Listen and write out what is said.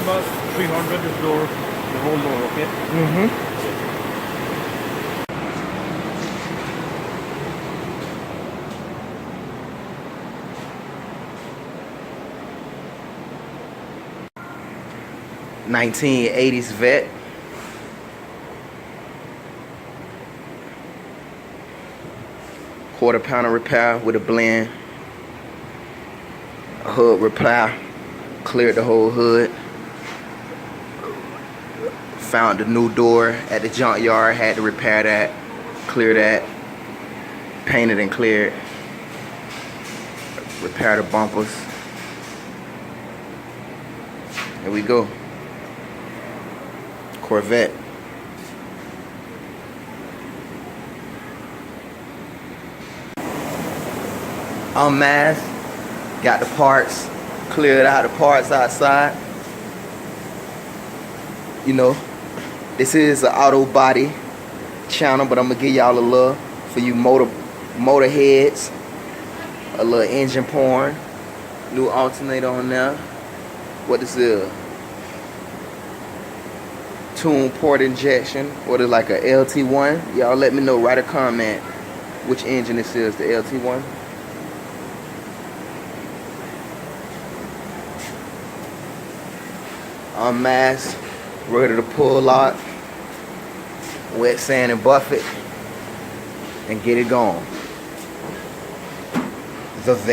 canvas, 300 this door, the whole door, okay? Mm-hmm. 1980s vet. Quarter pounder repair with a blend. A hood repair. Cleared the whole hood. Found the new door at the junkyard. Had to repair that. Clear that. Painted and cleared. Repair the bumpers. Here we go. Corvette. Unmasked. Got the parts. Cleared out the parts outside. You know, this is an auto body channel, but I'm gonna give y'all a love for you motor heads. A little engine porn. New alternator on there. What is it? Tune port injection, or the like a LT1. Y'all let me know, write a comment which engine this is, the LT1. Unmasked, ready to pull out, wet sand and buff it, and get it going. The vet.